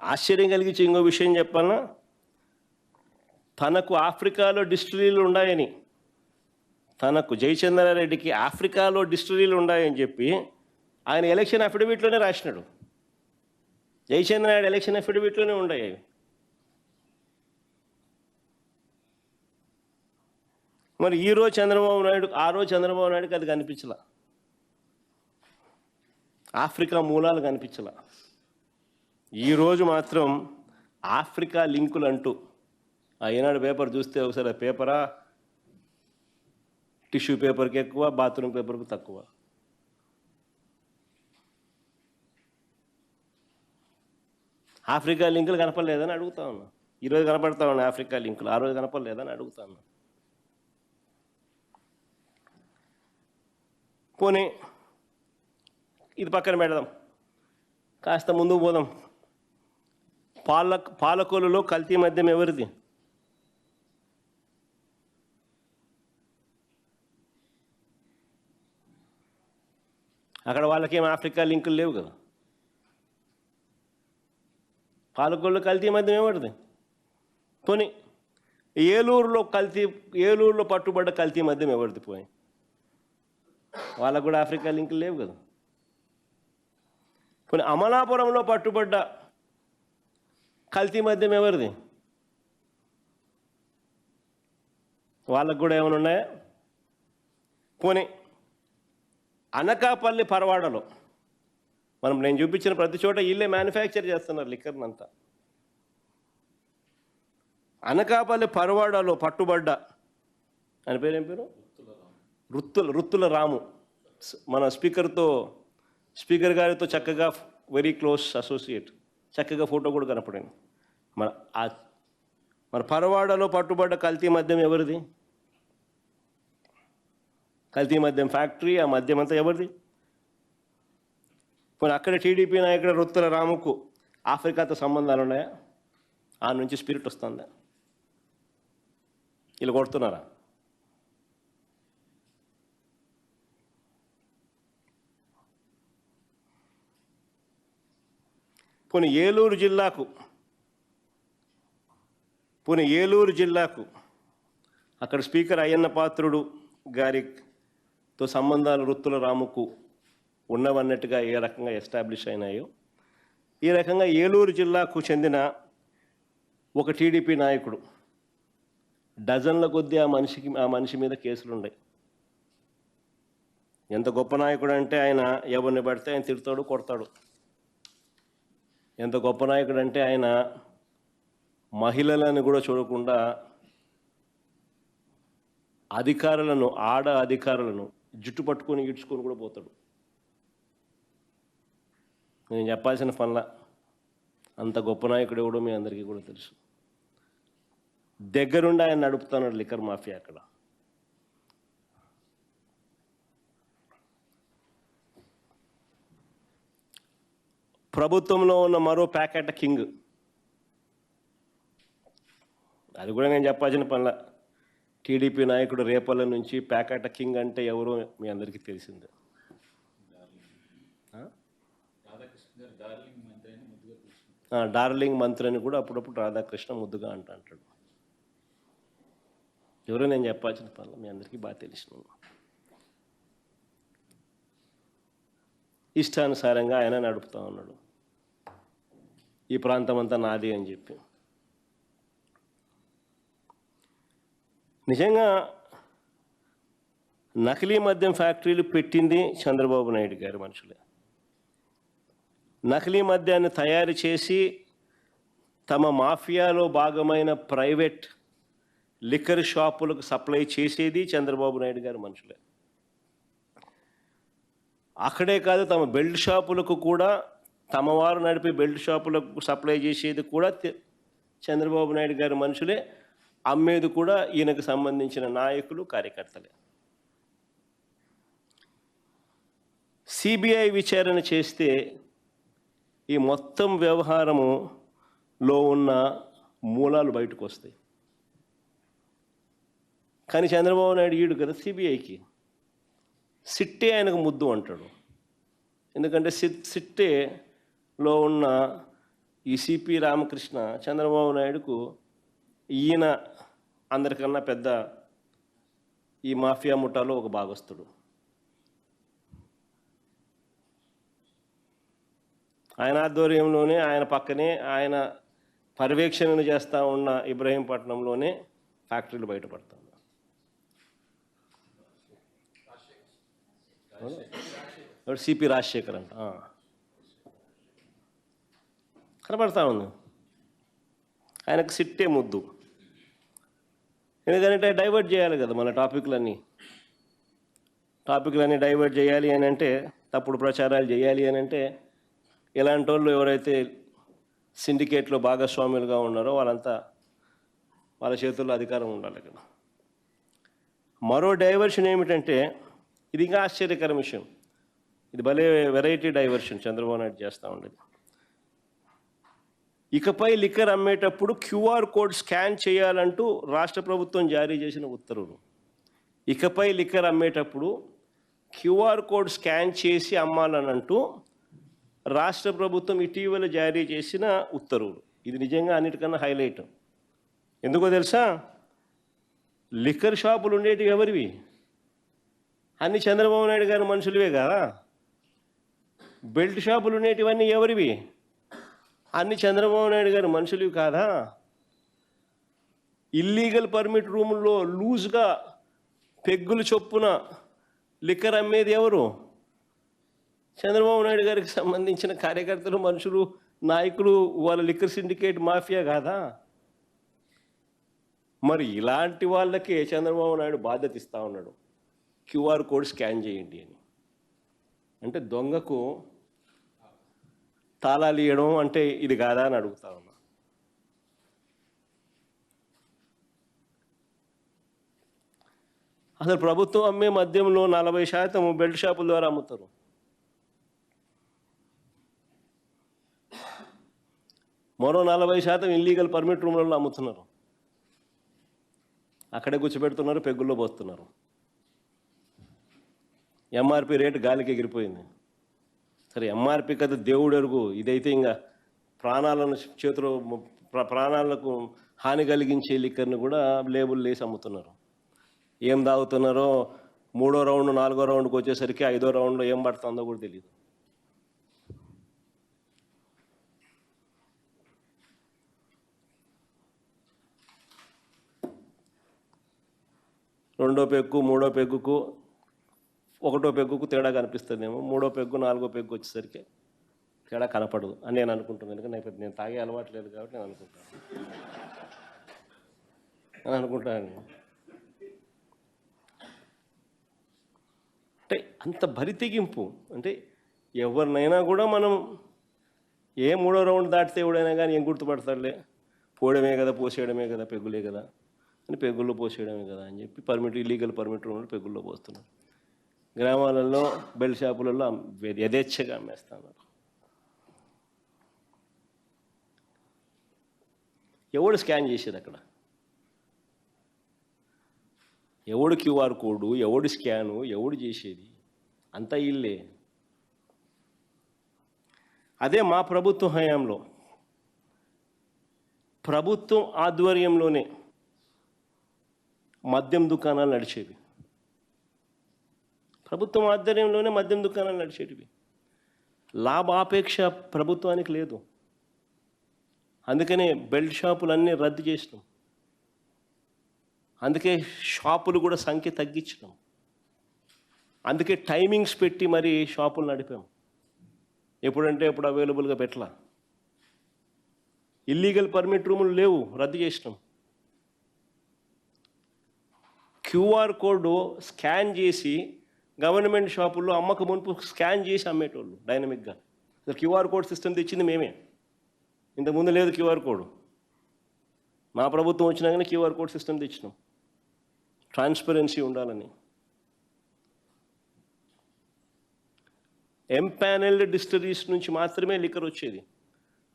ఆశ్చర్యం కలిగించే ఇంకో విషయం చెప్పాలన్నా, తనకు ఆఫ్రికాలో డిస్టిలరీలు ఉన్నాయని, తనకు జయచంద్రారెడ్డికి ఆఫ్రికాలో డిస్టిలరీలు ఉన్నాయని చెప్పి ఆయన ఎలక్షన్ అఫిడవిట్లోనే రాసినాడు. జయచంద్రారెడ్డి ఎలక్షన్ అఫిడవిట్లోనే ఉన్నాయి. మరి ఈరోజు చంద్రబాబు నాయుడు, ఆ రోజు చంద్రబాబు నాయుడుకి అది కనిపించలా, ఆఫ్రికా మూలాలు కనిపించలా. ఈరోజు మాత్రం ఆఫ్రికా లింకులు అంటూ ఈనాడు పేపర్ చూస్తే ఒకసారి పేపరా, టిష్యూ పేపర్కి ఎక్కువ, బాత్రూమ్ పేపర్కి తక్కువ. ఆఫ్రికా లింకులు కనపడలేదని అడుగుతా ఉన్నా. ఈరోజు కనపడతా ఉన్నాయి ఆఫ్రికా లింకులు, ఆ రోజు కనపడలేదని అడుగుతా ఉన్నా. పోనీ ఇది పక్కన పెడదాం, కాస్త ముందుకు పోదాం. పాలకొల్లులో కల్తీ మద్యం ఎవరిది? అక్కడ వాళ్ళకేం ఆఫ్రికా లింకులు లేవు కదా. పాలకొల్లు కల్తీ మద్యం ఎవరిది? పోనీ ఏలూరులో పట్టుబడ్డ కల్తీ మద్యం ఎవరిది? పోయి వాళ్ళకు కూడా ఆఫ్రికా లింకులు లేవు కదా. పోనీ అమలాపురంలో పట్టుబడ్డ కల్తీ మద్యం ఎవరిది? వాళ్ళకు కూడా ఏమైనా ఉన్నాయా? పోనీ అనకాపల్లి పరవాడలో నేను చూపించిన ప్రతి చోట వీళ్ళే మ్యానుఫ్యాక్చర్ చేస్తున్నారు లిక్కర్ని అంతా. అనకాపల్లి పరవాడలో పట్టుబడ్డ ఆయన పేరేం పేరు? రుత్తుల రాము. మన స్పీకర్ గారితో చక్కగా వెరీ క్లోజ్ అసోసియేట్, చక్కగా ఫోటో కూడా కనపడింది. మన పరవాడలో పట్టుబడ్డ కల్తీ మద్యం ఎవరిది? కల్తీ మద్యం ఫ్యాక్టరీ, ఆ మద్యం అంతా ఎవరిది? పోనీ అక్కడ టీడీపీ నాయకుడు రుత్తుల రాముకు ఆఫ్రికాతో సంబంధాలు ఉన్నాయా? ఆ నుంచి స్పిరిట్ వస్తుందా? వీళ్ళు కొడుతున్నారా? పోనీ ఏలూరు జిల్లాకు అక్కడ స్పీకర్ అయ్యన్న పాత్రుడు గారితో సంబంధాలు రుత్తుల రాముకు ఉన్నవన్నట్టుగా ఏ రకంగా ఎస్టాబ్లిష్ అయినాయో, ఈ రకంగా ఏలూరు జిల్లాకు చెందిన ఒక టీడీపీ నాయకుడు డజన్ల కొద్దీ ఆ మనిషి మీద కేసులు ఉన్నాయి. ఎంత గొప్ప నాయకుడు అంటే ఆయన ఎవరిని పడితే ఆయన తిడతాడు, కొడతాడు. ఎంత గొప్ప నాయకుడు అంటే ఆయన మహిళలను కూడా చూడకుండా అధికారులను జుట్టు పట్టుకొని ఈడ్చుకొని కూడా పోతాడు. నేను చెప్పాల్సిన పనుల అంత గొప్ప నాయకుడు ఎవడో మీ అందరికీ కూడా తెలుసు. దగ్గరుండి ఆయన నడుపుతున్నాడు లిక్కర్ మాఫియా. అక్కడ ప్రభుత్వంలో ఉన్న మరో ప్యాకెట్ కింగ్, అది కూడా నేను చెప్పాల్సిన పనుల. టీడీపీ నాయకుడు రేపల్ల నుంచి ప్యాకెట్ కింగ్ అంటే ఎవరో మీ అందరికీ తెలిసిందే. డార్లింగ్ మంత్రి అని కూడా అప్పుడప్పుడు రాధాకృష్ణ ముద్దుగా అంటాడు. ఎవరో నేను చెప్పాల్సిన పనులు మీ అందరికీ బాగా తెలిసిన. ఇష్టానుసారంగా ఆయన నడుపుతా ఉన్నాడు. ఈ ప్రాంతం అంతా నాది అని చెప్పి. నిజంగా నకిలీ మద్యం ఫ్యాక్టరీలు పెట్టింది చంద్రబాబు నాయుడు గారి మనుషులే. నకిలీ మద్యాన్ని తయారు చేసి తమ మాఫియాలో భాగమైన ప్రైవేట్ లిక్కర్ షాపులకు సప్లై చేసేది చంద్రబాబు నాయుడు గారి మనుషులే. అక్కడే కాదు, తమ బెల్ట్ షాపులకు కూడా, తమ వారు నడిపే బెల్ట్ షాపులకు సప్లై చేసేది కూడా చంద్రబాబు నాయుడు గారి మనుషులే. అమ్మేది కూడా ఈయనకు సంబంధించిన నాయకులు, కార్యకర్తలే. సిబిఐ విచారణ చేస్తే ఈ మొత్తం వ్యవహారములో ఉన్న మూలాలు బయటకు వస్తాయి. కానీ చంద్రబాబు నాయుడు ఈడు కదా సిబిఐకి. సిట్టే ఆయనకు ముద్దు అంటాడు. ఎందుకంటే సిట్టేలో ఉన్న ఈ సిపి రామకృష్ణ చంద్రబాబు నాయుడుకు ఈయన అందరికన్నా పెద్ద ఈ మాఫియా ముఠాలో ఒక భాగస్తుడు. ఆయన ఆధ్వర్యంలోనే, ఆయన పక్కనే, ఆయన పర్యవేక్షణను చేస్తూ ఉన్న ఇబ్రహీంపట్నంలోనే ఫ్యాక్టరీలు బయటపడతాయి. సిపి రాజశేఖర్ అంట కనపడతా ఉంది. ఆయనకు సిట్టే ముద్దు. ఎందుకంటే డైవర్ట్ చేయాలి కదా మన టాపిక్లన్నీ డైవర్ట్ చేయాలి అని అంటే, తప్పుడు ప్రచారాలు చేయాలి అని అంటే, ఇలాంటి వాళ్ళు ఎవరైతే సిండికేట్లో భాగస్వాములుగా ఉన్నారో వాళ్ళంతా వాళ్ళ చేతుల్లో అధికారం ఉండాలి కదా. మరో డైవర్షన్ ఏమిటంటే, ఇది ఇంకా ఆశ్చర్యకర విషయం, ఇది భలే వెరైటీ డైవర్షన్ చంద్రబాబు నాయుడు చేస్తూ ఉండేది. ఇకపై లిక్కర్ అమ్మేటప్పుడు క్యూఆర్ కోడ్ స్కాన్ చేయాలంటూ రాష్ట్ర ప్రభుత్వం జారీ చేసిన ఉత్తర్వులు. ఇకపై లిక్కర్ అమ్మేటప్పుడు క్యూఆర్ కోడ్ స్కాన్ చేసి అమ్మాలనంటూ రాష్ట్ర ప్రభుత్వం ఇటీవల జారీ చేసిన ఉత్తర్వులు. ఇది నిజంగా అన్నిటికన్నా హైలైట్. ఎందుకో తెలుసా? లిక్కర్ షాపులు ఉండేటివి ఎవరివి? అన్ని చంద్రబాబు నాయుడు గారి మనుషులవే కదా. బెల్ట్ షాపులు ఉండేటివన్నీ ఎవరివి? అన్ని చంద్రబాబు నాయుడు గారి మనుషులవి కాదా. ఇల్లీగల్ పర్మిట్ రూముల్లో లూజ్గా పెగ్గులు చొప్పున లిక్కర్ అమ్మేది ఎవరు? చంద్రబాబు నాయుడు గారికి సంబంధించిన కార్యకర్తలు, మనుషులు, నాయకులు, వాళ్ళ లిక్కర్ సిండికేట్ మాఫియా కాదా. మరి ఇలాంటి వాళ్ళకే చంద్రబాబు నాయుడు బాధ్యత ఇస్తూ ఉన్నాడు, క్యూఆర్ కోడ్ స్కాన్ చేయండి అని. అంటే దొంగకు తాళాలు ఇవ్వడం అంటే ఇది కాదా అని అడుగుతా ఉన్నా. అసలు ప్రభుత్వం అమ్మే మద్యంలో 40% బెల్ట్ షాపుల ద్వారా అమ్ముతారు. మరో 40% ఇల్లీగల్ పర్మిట్ రూమ్లలో అమ్ముతున్నారు. అక్కడే కూర్చోబెడుతున్నారు, పెగ్గుల్లో పోస్తున్నారు. ఎంఆర్పి రేటు గాలికి ఎగిరిపోయింది. సరే, ఎంఆర్పి కదా దేవుడు ఎరుగు. ఇదైతే ఇంకా ప్రాణాలకు హాని కలిగించే లిక్కర్ని కూడా లేబుల్ వేసి అమ్ముతున్నారు. ఏం తాగుతున్నారో 3వ రౌండ్ 4వ రౌండ్కి వచ్చేసరికి 5వ రౌండ్లో ఏం పడుతుందో కూడా తెలియదు. రెండో పెగ్గు 3వ పెగ్గుకు 1వ పెగ్గుకు తేడా కనిపిస్తుందేమో, 3వ పెగ్గు 4వ పెగ్గు వచ్చేసరికి తేడా కనపడదు అని నేను అనుకుంటున్నాను. ఎందుకంటే నేను తాగే అలవాటు లేదు కాబట్టి నేను అనుకుంటాను. అంటే అంత బరితెగింపు. అంటే ఎవరినైనా కూడా మనం 3వ రౌండ్ దాటితే ఎవడైనా కానీ ఏం గుర్తుపడతాడులే, పోవడమే కదా, పోసేయడమే కదా, పెగ్గులే కదా అని పెగ్గుల్లో పోసేయడమే కదా అని చెప్పి ఇల్లీగల్ పర్మిట్ రూమ్లో పెగ్గుల్లో పోస్తున్నారు. గ్రామాలలో బెల్ట్ షాపులలో యథేచ్ఛగా అమ్మేస్తున్నారు. ఎవడు స్కాన్ చేసేది అక్కడ? ఎవడు క్యూఆర్ కోడు, ఎవడు స్కాను, ఎవడు చేసేది? అంతా ఇల్లే. అదే మా ప్రభుత్వ హయాంలో ప్రభుత్వం ఆధ్వర్యంలోనే మద్యం దుకాణాలు నడిచేవి. ప్రభుత్వం ఆధ్వర్యంలోనే మద్యం దుకాణాలు నడిచేటివి. లాభాపేక్ష ప్రభుత్వానికి లేదు. అందుకనే బెల్ట్ షాపులన్నీ రద్దు చేసినాం. అందుకే షాపులు కూడా సంఖ్య తగ్గించినాం. అందుకే టైమింగ్స్ పెట్టి మరి షాపులు నడిపాం. ఎప్పుడంటే ఎప్పుడు అవైలబుల్గా పెట్టలా. ఇల్లీగల్ పర్మిట్ రూములు లేవు, రద్దు చేసినాం. క్యూఆర్ కోడ్ స్కాన్ చేసి గవర్నమెంట్ షాపుల్లో అమ్మక మునుపు స్కాన్ చేసి అమ్మేటోళ్ళు డైనమిక్గా. క్యూఆర్ కోడ్ సిస్టమ్ తెచ్చింది మేమే. ఇంతకుముందు లేదు క్యూఆర్ కోడ్. మా ప్రభుత్వం వచ్చినాకనే క్యూఆర్ కోడ్ సిస్టమ్ తెచ్చినాం, ట్రాన్స్పరెన్సీ ఉండాలని. ఎంపానెల్డ్ డిస్టిలరీస్ నుంచి మాత్రమే లిక్కర్ వచ్చేది.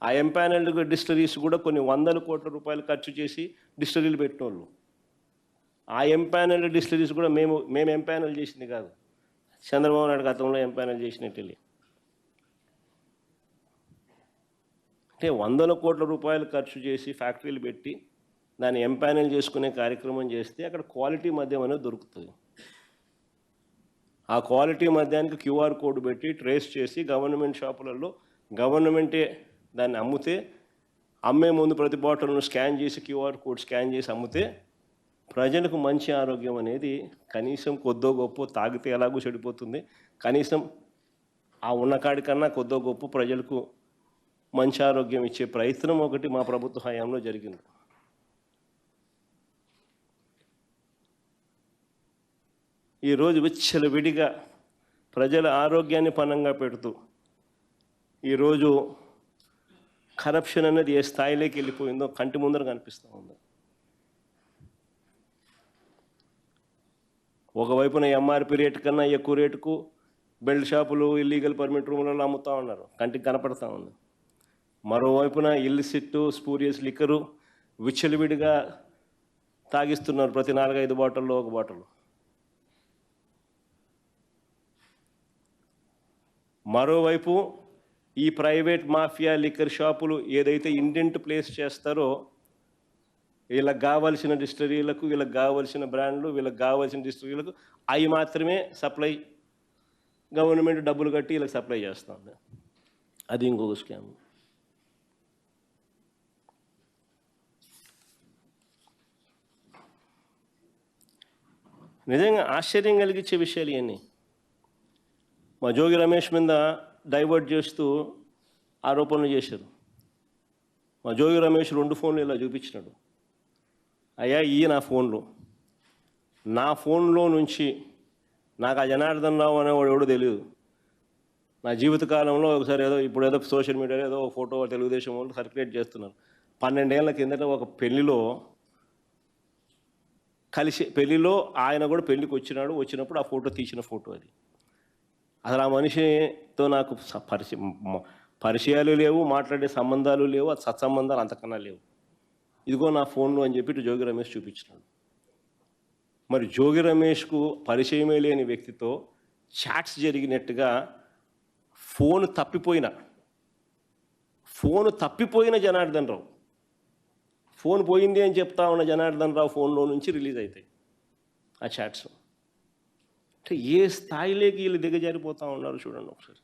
ఆ ఎంపానెల్డ్ డిస్టిలరీస్ కూడా కొన్ని 100 కోట్ల రూపాయలు ఖర్చు చేసి డిస్టిలరీలు పెట్టినోళ్ళు. ఆ ఎంపానెల్డ్ డిస్టిలరీస్ కూడా మేము ఎంపానెల్ చేసింది కాదు, చంద్రబాబు నాయుడు గతంలో ఎంపానెల్ చేసినట్టు. అంటే వందల కోట్ల రూపాయలు ఖర్చు చేసి ఫ్యాక్టరీలు పెట్టి దాన్ని ఎంపానల్ చేసుకునే కార్యక్రమం చేస్తే అక్కడ క్వాలిటీ మద్యం అనేది దొరుకుతుంది. ఆ క్వాలిటీ మద్యానికి క్యూఆర్ కోడ్ పెట్టి ట్రేస్ చేసి గవర్నమెంట్ షాపులలో గవర్నమెంటే దాన్ని అమ్మితే, అమ్మే ముందు ప్రతి బాటిల్ను స్కాన్ చేసి క్యూఆర్ కోడ్ స్కాన్ చేసి అమ్మితే ప్రజలకు మంచి ఆరోగ్యం అనేది కనీసం కొద్దో గొప్ప, తాగితే ఎలాగూ చెడిపోతుంది, కనీసం ఆ ఉన్న కాడికన్నా కొద్దో గొప్ప ప్రజలకు మంచి ఆరోగ్యం ఇచ్చే ప్రయత్నం ఒకటి మా ప్రభుత్వ హయాంలో జరిగింది. ఈరోజు విచ్చలవిడిగా ప్రజల ఆరోగ్యాన్ని పణంగా పెడుతూ ఈరోజు కరప్షన్ అనేది ఏ స్థాయిలోకి వెళ్ళిపోయిందో కంటి ముందర కనిపిస్తూ ఉంది. ఒకవైపున ఎంఆర్పి రేటు కన్నా ఎక్కువ రేటుకు బెల్ట్ షాపులు, ఇల్లీగల్ పర్మిట్ రూములలో అమ్ముతూ ఉన్నారు, కంటికి కనపడతా ఉంది. మరోవైపున ఇల్లిసిట్, స్పూరియస్ లిక్కరు విచ్చలవిడిగా తాగిస్తున్నారు, ప్రతి 4-5 బాటిల్లో ఒక బాటిల్. మరోవైపు ఈ ప్రైవేట్ మాఫియా లిక్కర్ షాపులు ఏదైతే ఇండెంట్ ప్లేస్ చేస్తారో, వీళ్ళకి కావాల్సిన డిస్టరీలకు, వీళ్ళకి కావాల్సిన బ్రాండ్లు, వీళ్ళకి కావాల్సిన డిస్టరీలకు అవి మాత్రమే సప్లై, గవర్నమెంట్ డబ్బులు కట్టి వీళ్ళకి సప్లై చేస్తుంది. అది ఇంకొక స్కామ్. నిజంగా ఆశ్చర్యం కలిగించే విషయాలు ఇవన్నీ. మా జోగి రమేష్ మీద డైవర్ట్ చేస్తూ ఆరోపణలు చేశారు. మా జోగి రమేష్ 2 ఫోన్లు ఇలా చూపించినాడు. అయ్యా, ఇవి నా ఫోన్లో నుంచి నాకు ఆ జనార్దన్ రావు అనేవాడు ఎవడో తెలియదు. నా జీవితకాలంలో ఒకసారి ఇప్పుడు ఏదో సోషల్ మీడియాలో ఏదో ఫోటో తెలుగుదేశం వాళ్ళు సర్క్యులేట్ చేస్తున్నారు. 12 ఏళ్ల కిందట ఒక పెళ్లిలో పెళ్లిలో ఆయన కూడా పెళ్లికి వచ్చినప్పుడు ఆ ఫోటో తీసిన ఫోటో అది. అసలు ఆ మనిషితో నాకు పరిచయాలు లేవు, మాట్లాడే సంబంధాలు లేవు, అది సత్సంబంధాలు అంతకన్నా లేవు. ఇదిగో నా ఫోన్లో అని చెప్పి జోగి రమేష్ చూపించినాడు. మరి జోగి రమేష్కు పరిచయమే లేని వ్యక్తితో చాట్స్ జరిగినట్టుగా ఫోన్ తప్పిపోయిన జనార్దన్ రావు, ఫోన్ పోయింది అని చెప్తా ఉన్న జనార్దన్ రావు ఫోన్లో నుంచి రిలీజ్ అవుతాయి ఆ చాట్స్. అంటే ఏ స్థాయిలోకి వీళ్ళు దిగజారిపోతూ ఉన్నారు చూడండి ఒకసారి.